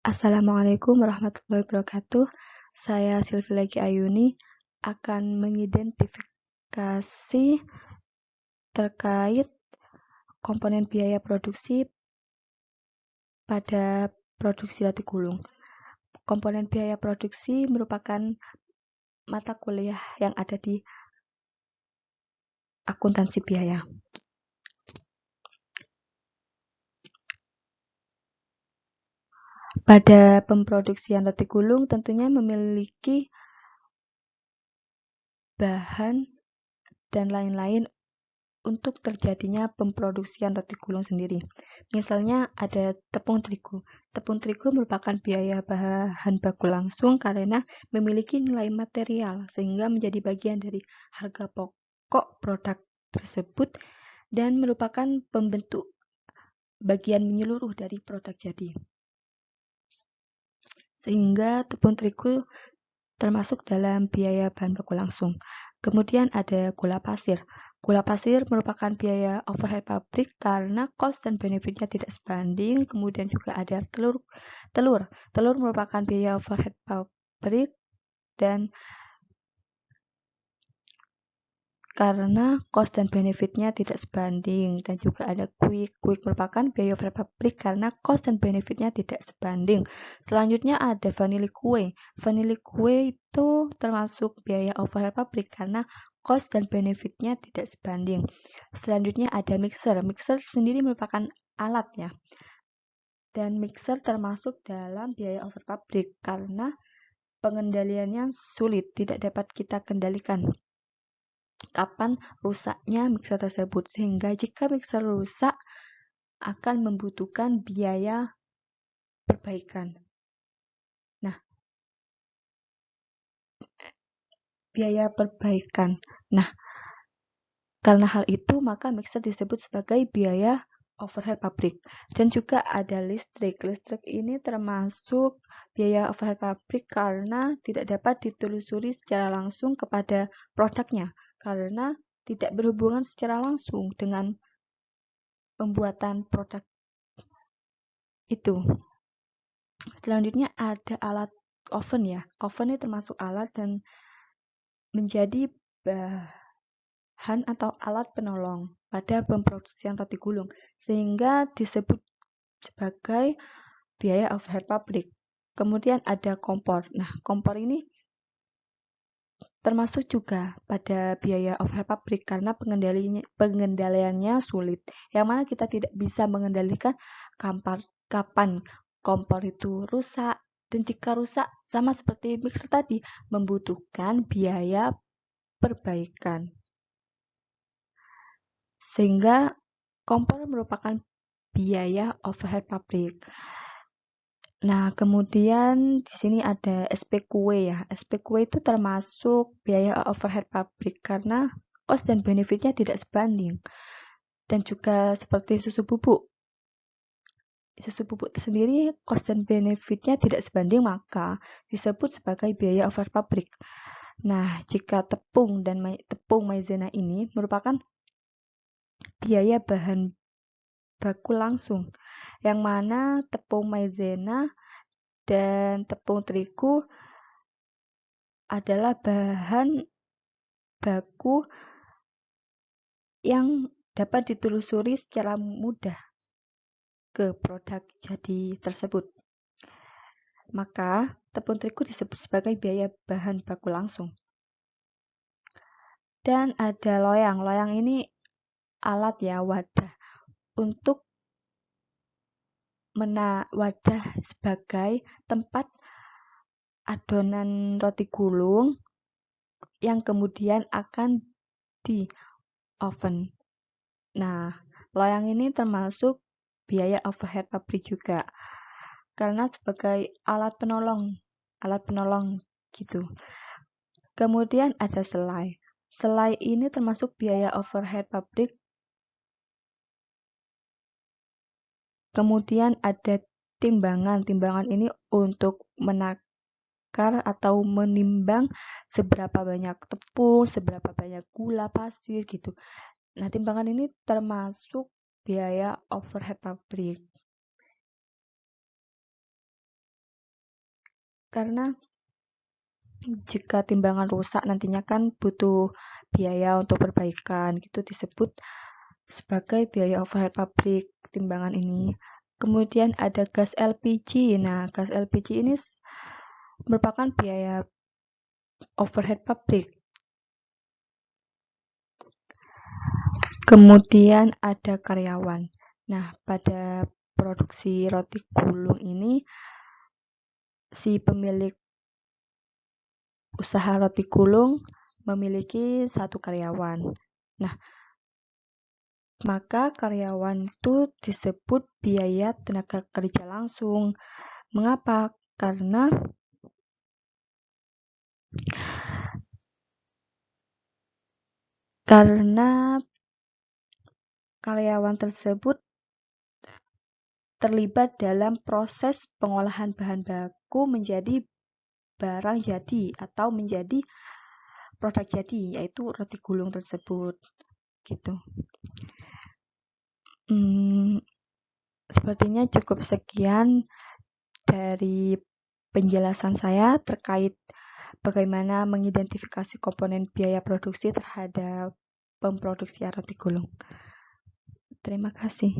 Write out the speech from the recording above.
Assalamualaikum warahmatullahi wabarakatuh. Saya Silvi Lagi Ayuni akan mengidentifikasi terkait komponen biaya produksi pada produksi roti gulung. Komponen biaya produksi merupakan mata kuliah yang ada di akuntansi biaya. Pada pemproduksian roti gulung tentunya memiliki bahan dan lain-lain untuk terjadinya pemproduksian roti gulung sendiri. Misalnya ada tepung terigu. Tepung terigu merupakan biaya bahan baku langsung karena memiliki nilai material sehingga menjadi bagian dari harga pokok produk tersebut dan merupakan pembentuk bagian menyeluruh dari produk jadi. Sehingga tepung terigu termasuk dalam biaya bahan baku langsung. Kemudian ada gula pasir. Gula pasir merupakan biaya overhead pabrik karena cost dan benefitnya tidak sebanding. Kemudian juga ada telur. Telur merupakan biaya overhead pabrik dan karena cost dan benefitnya tidak sebanding. Dan juga ada quick. Quick merupakan biaya overhead pabrik karena cost dan benefitnya tidak sebanding. Selanjutnya ada vanilla kue. Vanilla kue itu termasuk biaya overhead pabrik karena cost dan benefitnya tidak sebanding. Selanjutnya ada mixer. Mixer sendiri merupakan alat ya. Dan mixer termasuk dalam biaya overhead pabrik karena pengendaliannya sulit, tidak dapat kita kendalikan kapan rusaknya mixer tersebut, sehingga jika mixer rusak akan membutuhkan biaya perbaikan. Karena hal itu maka mixer disebut sebagai biaya overhead pabrik. Dan juga ada listrik. Listrik ini termasuk biaya overhead pabrik karena tidak dapat ditelusuri secara langsung kepada produknya karena tidak berhubungan secara langsung dengan pembuatan produk itu. Selanjutnya ada alat oven ya. Oven ini termasuk alat dan menjadi bahan atau alat penolong pada pemproduksian roti gulung sehingga disebut sebagai biaya overhead pabrik. Kemudian ada kompor. Nah, kompor ini termasuk juga pada biaya overhead pabrik karena pengendaliannya sulit. Yang mana kita tidak bisa mengendalikan kapan kompor itu rusak, dan jika rusak sama seperti mixer tadi membutuhkan biaya perbaikan. Sehingga kompor merupakan biaya overhead pabrik. Nah, kemudian di sini ada SPQW ya. SPQW itu termasuk biaya overhead pabrik karena cost dan benefitnya tidak sebanding. Dan juga seperti susu bubuk. Susu bubuk sendiri cost dan benefitnya tidak sebanding maka disebut sebagai biaya overhead pabrik. Nah, jika tepung maizena ini merupakan biaya bahan baku langsung, yang mana tepung maizena dan tepung terigu adalah bahan baku yang dapat ditelusuri secara mudah ke produk jadi tersebut. Maka tepung terigu disebut sebagai biaya bahan baku langsung. Dan ada loyang. Loyang ini alat ya, wadah untuk wadah sebagai tempat adonan roti gulung yang kemudian akan di oven. Nah, loyang ini termasuk biaya overhead pabrik juga karena sebagai alat penolong gitu. Kemudian ada selai. Selai ini termasuk biaya overhead pabrik. Kemudian ada timbangan. Timbangan ini untuk menakar atau menimbang seberapa banyak tepung, seberapa banyak gula pasir gitu. Nah, timbangan ini termasuk biaya overhead pabrik. karena jika timbangan rusak nantinya kan butuh biaya untuk perbaikan, gitu disebut sebagai biaya overhead pabrik timbangan ini. Kemudian ada gas LPG. Nah, gas LPG ini merupakan biaya overhead pabrik. Kemudian ada karyawan. Nah, pada produksi roti gulung ini si pemilik usaha roti gulung memiliki 1 karyawan. Nah, maka karyawan itu disebut biaya tenaga kerja langsung. Mengapa? Karena karyawan tersebut terlibat dalam proses pengolahan bahan baku menjadi barang jadi atau menjadi produk jadi, yaitu roti gulung tersebut, gitu. Sepertinya cukup sekian dari penjelasan saya terkait bagaimana mengidentifikasi komponen biaya produksi terhadap pemproduksian roti gulung. Terima kasih.